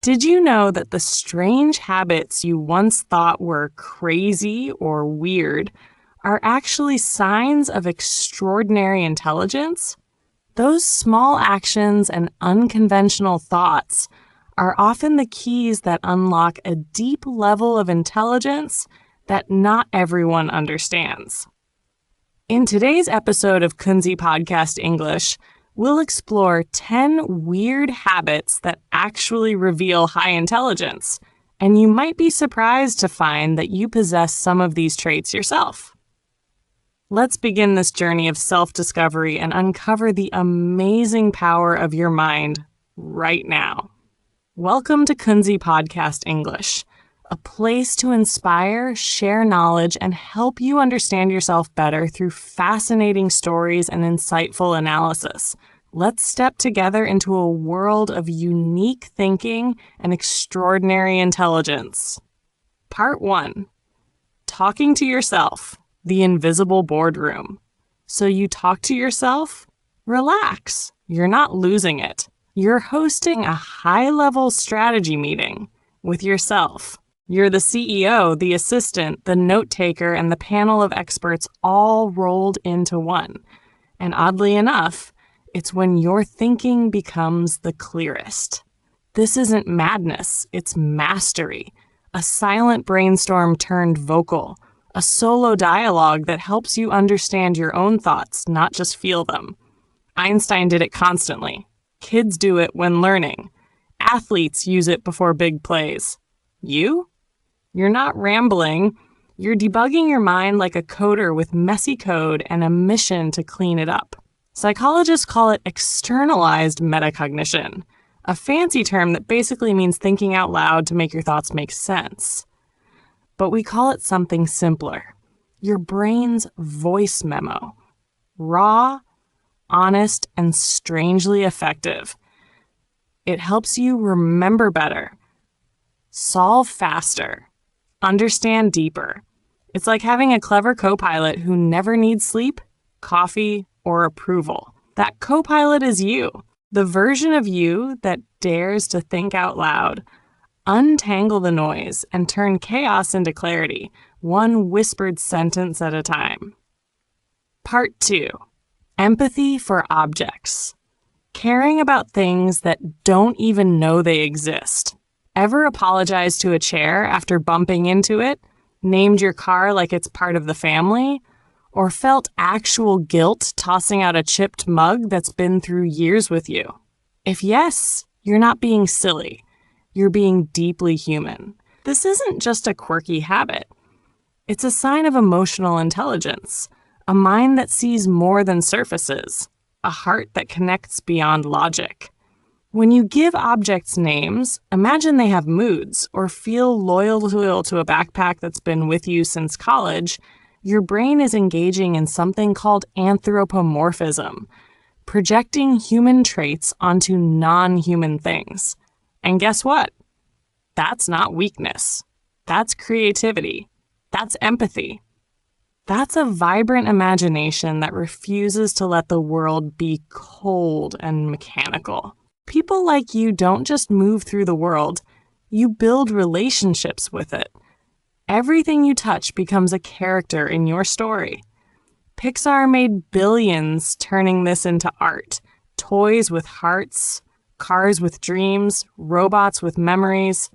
Did you know that the strange habits you once thought were crazy or weird are actually signs of extraordinary intelligence? Those small actions and unconventional thoughts are often the keys that unlock a deep level of intelligence that not everyone understands. In today's episode of Kunzy Podcast English, we'll explore 10 weird habits that actually reveal high intelligence, and you might be surprised to find that you possess some of these traits yourself. Let's begin this journey of self-discovery and uncover the amazing power of your mind right now. Welcome to Kunzy Podcast English, a place to inspire, share knowledge, and help you understand yourself better through fascinating stories and insightful analysis. Let's step together into a world of unique thinking and extraordinary intelligence. Part 1. Talking to yourself, the invisible boardroom. So you talk to yourself? Relax. You're not losing it. You're hosting a high-level strategy meeting with yourself. You're the CEO, the assistant, the note-taker, and the panel of experts all rolled into one. And oddly enough, it's when your thinking becomes the clearest. This isn't madness, it's mastery. A silent brainstorm turned vocal. A solo dialogue that helps you understand your own thoughts, not just feel them. Einstein did it constantly. Kids do it when learning. Athletes use it before big plays. You? You're not rambling. You're debugging your mind like a coder with messy code and a mission to clean it up. Psychologists call it externalized metacognition, a fancy term that basically means thinking out loud to make your thoughts make sense. But we call it something simpler. Your brain's voice memo. Raw, honest, and strangely effective. It helps you remember better, solve faster, understand deeper. It's like having a clever co-pilot who never needs sleep, coffee, or approval. That co-pilot is you, the version of you that dares to think out loud, untangle the noise, and turn chaos into clarity, one whispered sentence at a time. Part 2. Empathy for objects. Caring about things that don't even know they exist. Ever apologized to a chair after bumping into it? Named your car like it's part of the family? Or felt actual guilt tossing out a chipped mug that's been through years with you? If yes, you're not being silly. You're being deeply human. This isn't just a quirky habit. It's a sign of emotional intelligence, a mind that sees more than surfaces, a heart that connects beyond logic. When you give objects names, imagine they have moods or feel loyal to a backpack that's been with you since college. Your brain is engaging in something called anthropomorphism, projecting human traits onto non-human things. And guess what? That's not weakness. That's creativity. That's empathy. That's a vibrant imagination that refuses to let the world be cold and mechanical. People like you don't just move through the world, you build relationships with it. Everything you touch becomes a character in your story. Pixar made billions turning this into art. Toys with hearts, cars with dreams, robots with memories.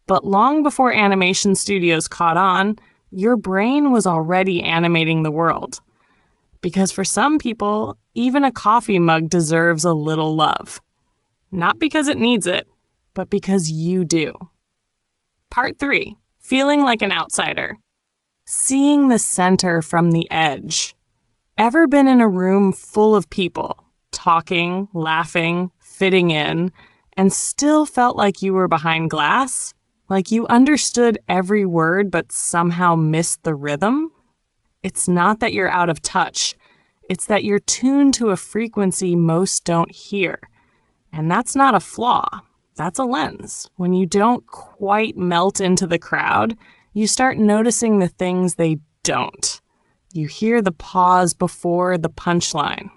But long before animation studios caught on, your brain was already animating the world. Because for some people, even a coffee mug deserves a little love. Not because it needs it, but because you do. Part 3. Feeling like an outsider. Seeing the center from the edge. Ever been in a room full of people, talking, laughing, fitting in, and still felt like you were behind glass? Like you understood every word but somehow missed the rhythm? It's not that you're out of touch. It's that you're tuned to a frequency most don't hear. And that's not a flaw. That's a lens. When you don't quite melt into the crowd, you start noticing the things they don't. You hear the pause before the punchline.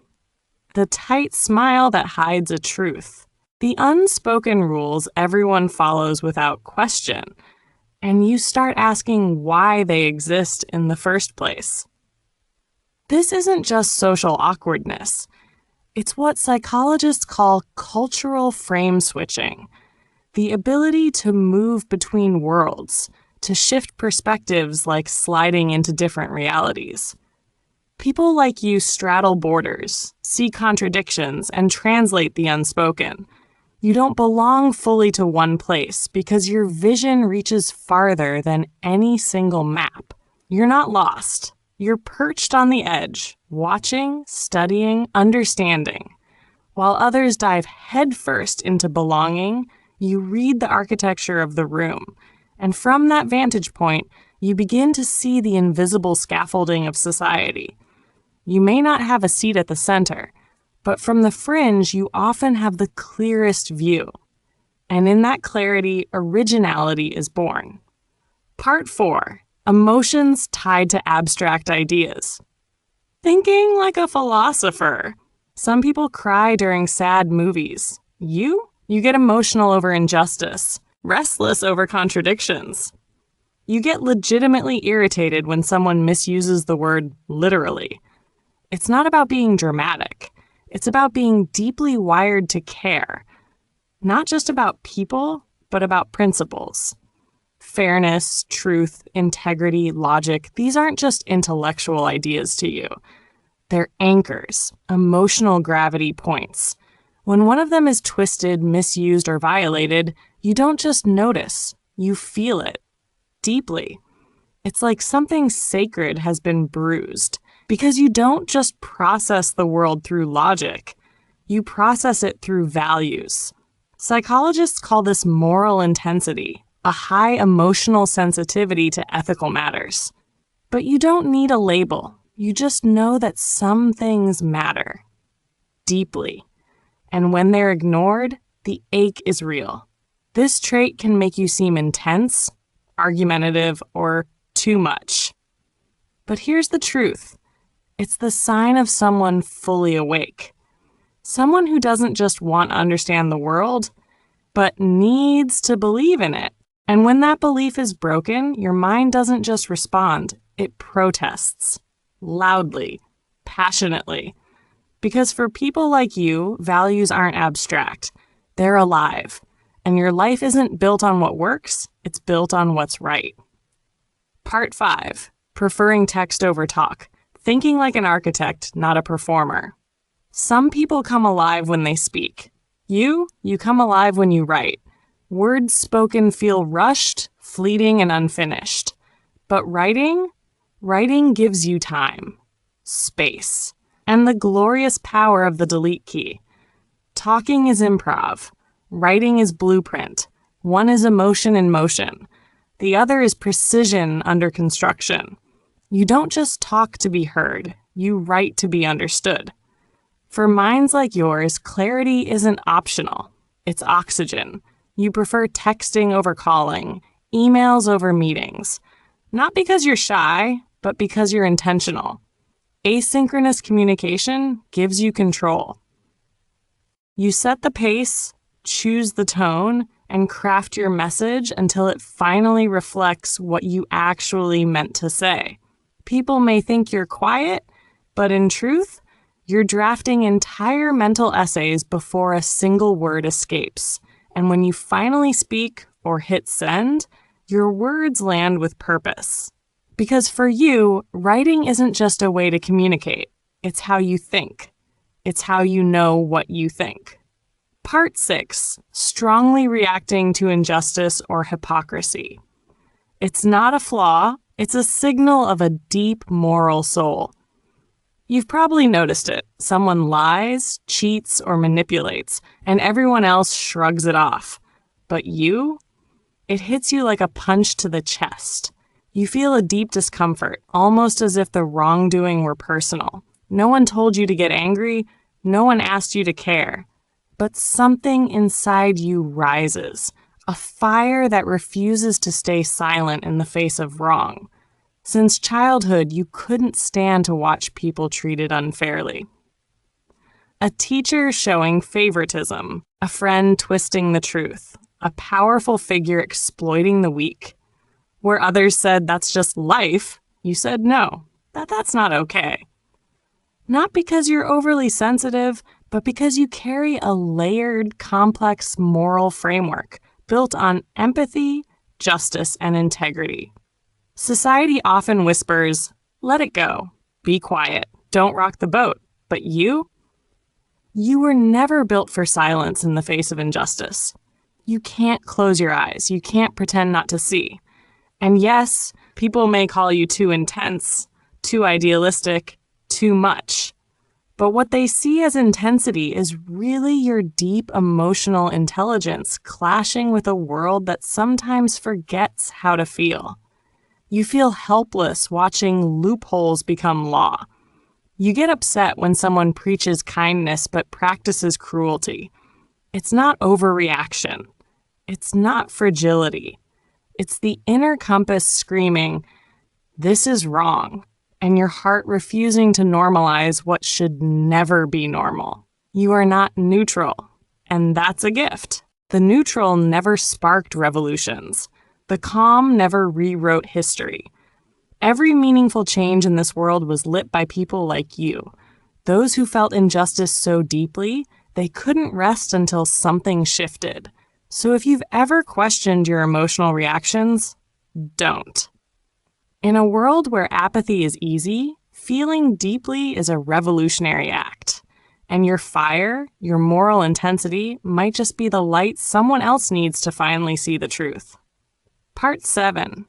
The tight smile that hides a truth. The unspoken rules everyone follows without question, and you start asking why they exist in the first place. This isn't just social awkwardness. It's what psychologists call cultural frame switching, the ability to move between worlds, to shift perspectives like sliding into different realities. People like you straddle borders, see contradictions, and translate the unspoken. You don't belong fully to one place because your vision reaches farther than any single map. You're not lost. You're perched on the edge, watching, studying, understanding. While others dive headfirst into belonging, you read the architecture of the room, and from that vantage point, you begin to see the invisible scaffolding of society. You may not have a seat at the center, but from the fringe, you often have the clearest view. And in that clarity, originality is born. Part 4. Emotions tied to abstract ideas. Thinking like a philosopher. Some people cry during sad movies. You get emotional over injustice, restless over contradictions. You get legitimately irritated when someone misuses the word literally. It's not about being dramatic. It's about being deeply wired to care. Not just about people, but about principles. Fairness, truth, integrity, logic, these aren't just intellectual ideas to you. They're anchors, emotional gravity points. When one of them is twisted, misused, or violated, you don't just notice, you feel it. Deeply. It's like something sacred has been bruised. Because you don't just process the world through logic, you process it through values. Psychologists call this moral intensity, a high emotional sensitivity to ethical matters. But you don't need a label. You just know that some things matter. Deeply. And when they're ignored, the ache is real. This trait can make you seem intense, argumentative, or too much. But here's the truth. It's the sign of someone fully awake. Someone who doesn't just want to understand the world, but needs to believe in it. And when that belief is broken, your mind doesn't just respond, it protests. Loudly, passionately. Because for people like you, values aren't abstract. They're alive. And your life isn't built on what works, it's built on what's right. Part 5. Preferring text over talk. Thinking like an architect, not a performer. Some people come alive when they speak. You come alive when you write. Words spoken feel rushed, fleeting, and unfinished. But writing gives you time, space, and the glorious power of the delete key. Talking is improv. Writing is blueprint. One is emotion in motion. The other is precision under construction. You don't just talk to be heard, you write to be understood. For minds like yours, clarity isn't optional, it's oxygen. You prefer texting over calling, emails over meetings. Not because you're shy, but because you're intentional. Asynchronous communication gives you control. You set the pace, choose the tone, and craft your message until it finally reflects what you actually meant to say. People may think you're quiet, but in truth, you're drafting entire mental essays before a single word escapes. And when you finally speak or hit send, your words land with purpose. Because for you, writing isn't just a way to communicate. It's how you think. It's how you know what you think. Part 6. Strongly reacting to injustice or hypocrisy. It's not a flaw. It's a signal of a deep moral soul. You've probably noticed it. Someone lies, cheats, or manipulates, and everyone else shrugs it off. But you? It hits you like a punch to the chest. You feel a deep discomfort, almost as if the wrongdoing were personal. No one told you to get angry. No one asked you to care. But something inside you rises. A fire that refuses to stay silent in the face of wrong. Since childhood, you couldn't stand to watch people treated unfairly. A teacher showing favoritism, a friend twisting the truth, a powerful figure exploiting the weak. Where others said that's just life, you said no, that's not okay. Not because you're overly sensitive, but because you carry a layered, complex moral framework built on empathy, justice, and integrity. Society often whispers, let it go, be quiet, don't rock the boat. But you were never built for silence in the face of injustice. You can't close your eyes. You can't pretend not to see. And yes, people may call you too intense, too idealistic, too much. But what they see as intensity is really your deep emotional intelligence clashing with a world that sometimes forgets how to feel. You feel helpless watching loopholes become law. You get upset when someone preaches kindness but practices cruelty. It's not overreaction. It's not fragility. It's the inner compass screaming, this is wrong, and your heart refusing to normalize what should never be normal. You are not neutral, and that's a gift. The neutral never sparked revolutions. The calm never rewrote history. Every meaningful change in this world was lit by people like you, those who felt injustice so deeply they couldn't rest until something shifted. So if you've ever questioned your emotional reactions, don't. In a world where apathy is easy, feeling deeply is a revolutionary act. And your fire, your moral intensity, might just be the light someone else needs to finally see the truth. Part 7.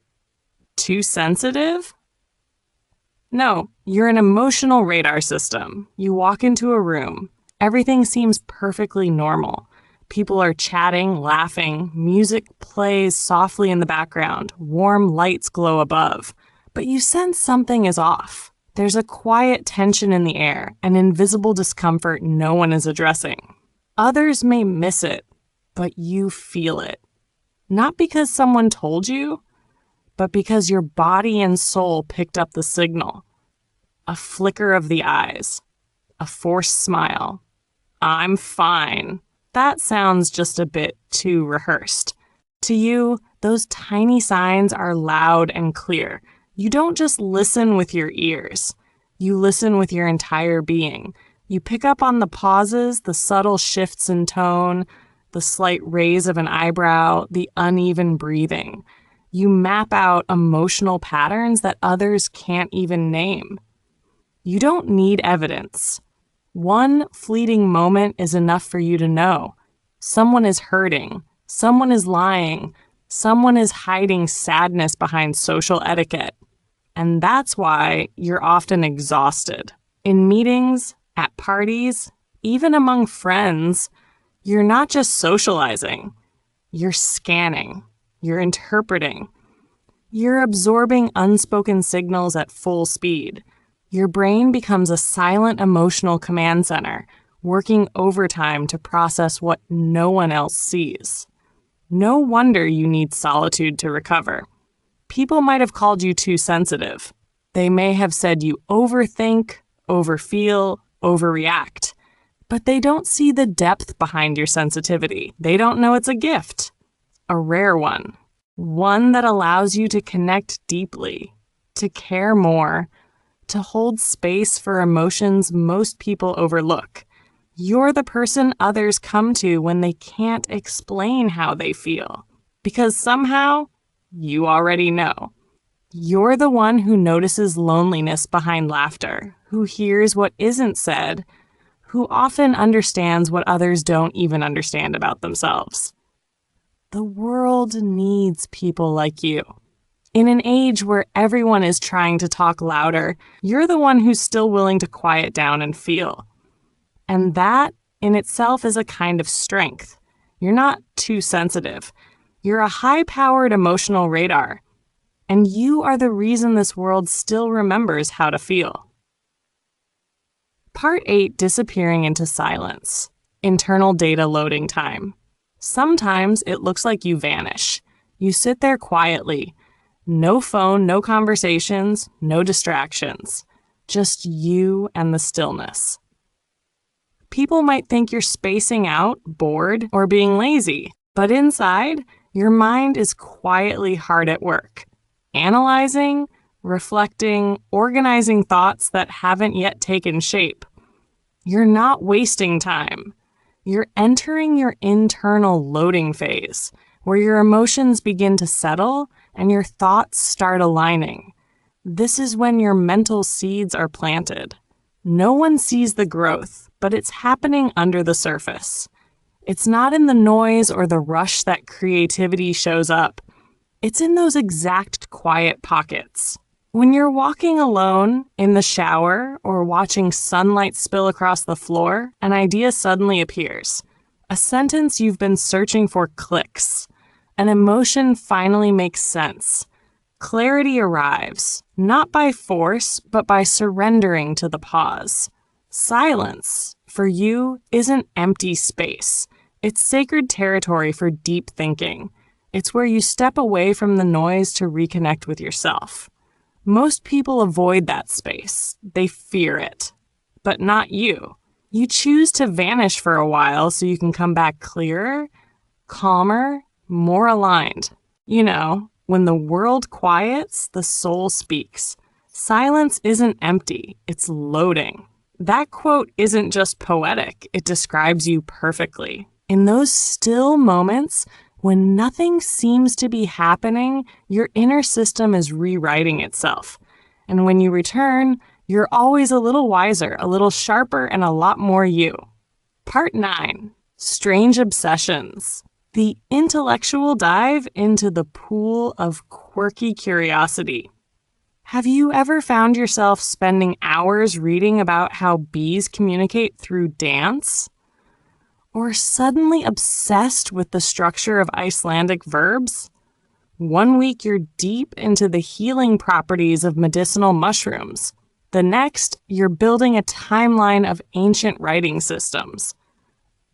Too sensitive? No, you're an emotional radar system. You walk into a room. Everything seems perfectly normal. People are chatting, laughing, music plays softly in the background, warm lights glow above. But you sense something is off. There's a quiet tension in the air, an invisible discomfort no one is addressing. Others may miss it, but you feel it. Not because someone told you, but because your body and soul picked up the signal. A flicker of the eyes, a forced smile. I'm fine. That sounds just a bit too rehearsed. To you, those tiny signs are loud and clear. You don't just listen with your ears. You listen with your entire being. You pick up on the pauses, the subtle shifts in tone, the slight raise of an eyebrow, the uneven breathing. You map out emotional patterns that others can't even name. You don't need evidence. One fleeting moment is enough for you to know. Someone is hurting. Someone is lying. Someone is hiding sadness behind social etiquette. And that's why you're often exhausted. In meetings, at parties, even among friends, you're not just socializing. You're scanning. You're interpreting. You're absorbing unspoken signals at full speed. Your brain becomes a silent emotional command center, working overtime to process what no one else sees. No wonder you need solitude to recover. People might have called you too sensitive. They may have said you overthink, overfeel, overreact. But they don't see the depth behind your sensitivity. They don't know it's a gift. A rare one. One that allows you to connect deeply, to care more, to hold space for emotions most people overlook. You're the person others come to when they can't explain how they feel. Because somehow, you already know. You're the one who notices loneliness behind laughter, who hears what isn't said, who often understands what others don't even understand about themselves. The world needs people like you. In an age where everyone is trying to talk louder, you're the one who's still willing to quiet down and feel. And that, in itself, is a kind of strength. You're not too sensitive. You're a high-powered emotional radar. And you are the reason this world still remembers how to feel. Part 8, disappearing into silence. Internal data loading time. Sometimes it looks like you vanish. You sit there quietly. No phone, no conversations, no distractions. Just you and the stillness. People might think you're spacing out, bored, or being lazy, but inside, your mind is quietly hard at work, analyzing, reflecting, organizing thoughts that haven't yet taken shape. You're not wasting time. You're entering your internal loading phase, where your emotions begin to settle and your thoughts start aligning. This is when your mental seeds are planted. No one sees the growth, but it's happening under the surface. It's not in the noise or the rush that creativity shows up. It's in those exact quiet pockets. When you're walking alone, in the shower, or watching sunlight spill across the floor, an idea suddenly appears. A sentence you've been searching for clicks. An emotion finally makes sense. Clarity arrives, not by force, but by surrendering to the pause. Silence, for you, isn't empty space. It's sacred territory for deep thinking. It's where you step away from the noise to reconnect with yourself. Most people avoid that space. They fear it. But not you. You choose to vanish for a while so you can come back clearer, calmer, more aligned. You know, when the world quiets, the soul speaks. Silence isn't empty, it's loading. That quote isn't just poetic, it describes you perfectly. In those still moments, when nothing seems to be happening, your inner system is rewriting itself. And when you return, you're always a little wiser, a little sharper, and a lot more you. Part 9. Strange Obsessions. The intellectual dive into the pool of quirky curiosity. Have you ever found yourself spending hours reading about how bees communicate through dance? Or suddenly obsessed with the structure of Icelandic verbs? One week you're deep into the healing properties of medicinal mushrooms. The next, you're building a timeline of ancient writing systems.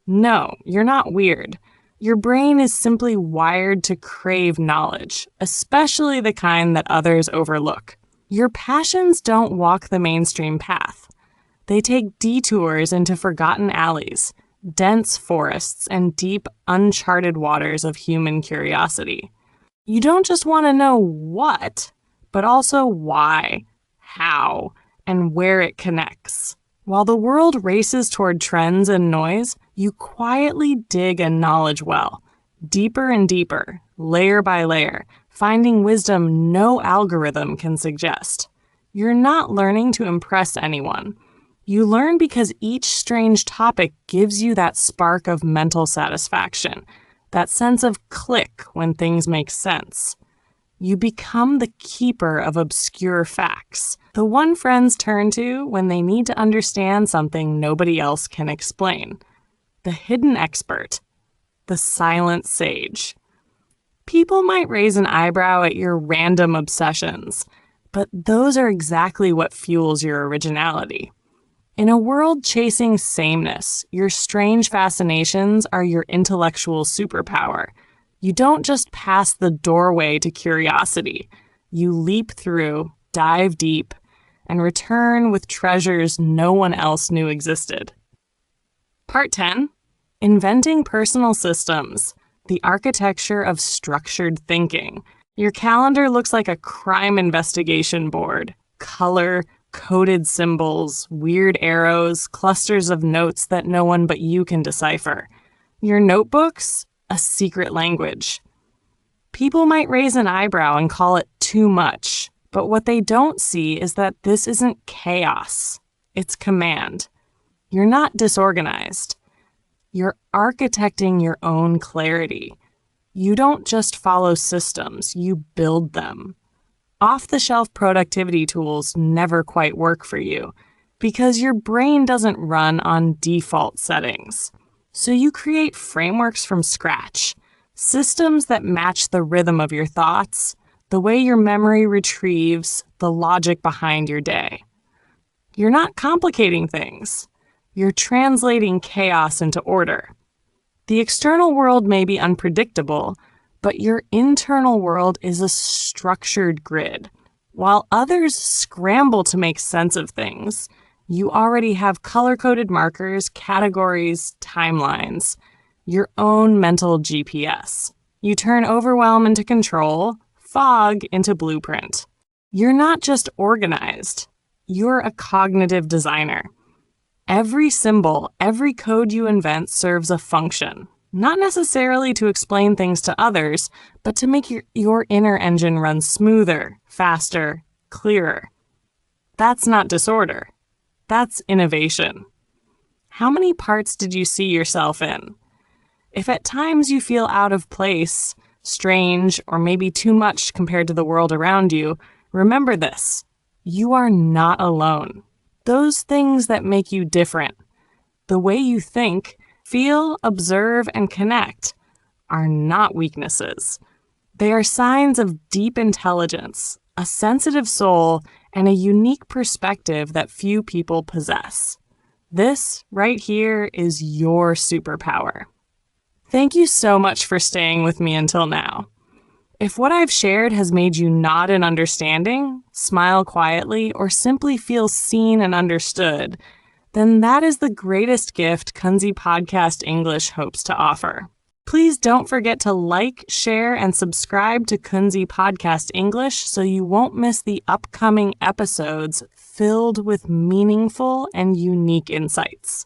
No, you're not weird. Your brain is simply wired to crave knowledge, especially the kind that others overlook. Your passions don't walk the mainstream path. They take detours into forgotten alleys, dense forests, and deep, uncharted waters of human curiosity. You don't just want to know what, but also why, how, and where it connects. While the world races toward trends and noise, you quietly dig a knowledge well, deeper and deeper, layer by layer, finding wisdom no algorithm can suggest. You're not learning to impress anyone. You learn because each strange topic gives you that spark of mental satisfaction, that sense of click when things make sense. You become the keeper of obscure facts, the one friends turn to when they need to understand something nobody else can explain. The hidden expert, the silent sage. People might raise an eyebrow at your random obsessions, but those are exactly what fuels your originality. In a world chasing sameness, your strange fascinations are your intellectual superpower. You don't just pass the doorway to curiosity. You leap through, dive deep, and return with treasures no one else knew existed. Part 10. Inventing Personal Systems. The architecture of structured thinking. Your calendar looks like a crime investigation board. Color, coded symbols, weird arrows, clusters of notes that no one but you can decipher. Your notebooks? A secret language. People might raise an eyebrow and call it too much, but what they don't see is that this isn't chaos. It's command. You're not disorganized. You're architecting your own clarity. You don't just follow systems, you build them. Off-the-shelf productivity tools never quite work for you because your brain doesn't run on default settings. So you create frameworks from scratch, systems that match the rhythm of your thoughts, the way your memory retrieves, the logic behind your day. You're not complicating things. You're translating chaos into order. The external world may be unpredictable, but your internal world is a structured grid. While others scramble to make sense of things, You already have color-coded markers, categories, timelines, your own mental GPS. You turn overwhelm into control, fog into blueprint. You're not just organized, you're a cognitive designer. Every symbol, every code you invent serves a function, not necessarily to explain things to others, but to make your inner engine run smoother, faster, clearer. That's not disorder. That's innovation. How many parts did you see yourself in? If at times you feel out of place, strange, or maybe too much compared to the world around you, remember this. You are not alone. Those things that make you different, the way you think, feel, observe, and connect, are not weaknesses. They are signs of deep intelligence, a sensitive soul, and a unique perspective that few people possess. This right here is your superpower. Thank you so much for staying with me until now. If what I've shared has made you nod in understanding, smile quietly, or simply feel seen and understood, then that is the greatest gift Kunzy Podcast English hopes to offer. Please don't forget to like, share, and subscribe to Kunzy Podcast English so you won't miss the upcoming episodes filled with meaningful and unique insights.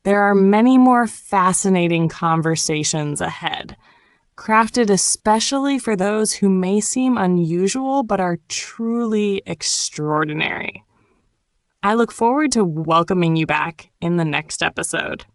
There are many more fascinating conversations ahead, crafted especially for those who may seem unusual but are truly extraordinary. I look forward to welcoming you back in the next episode.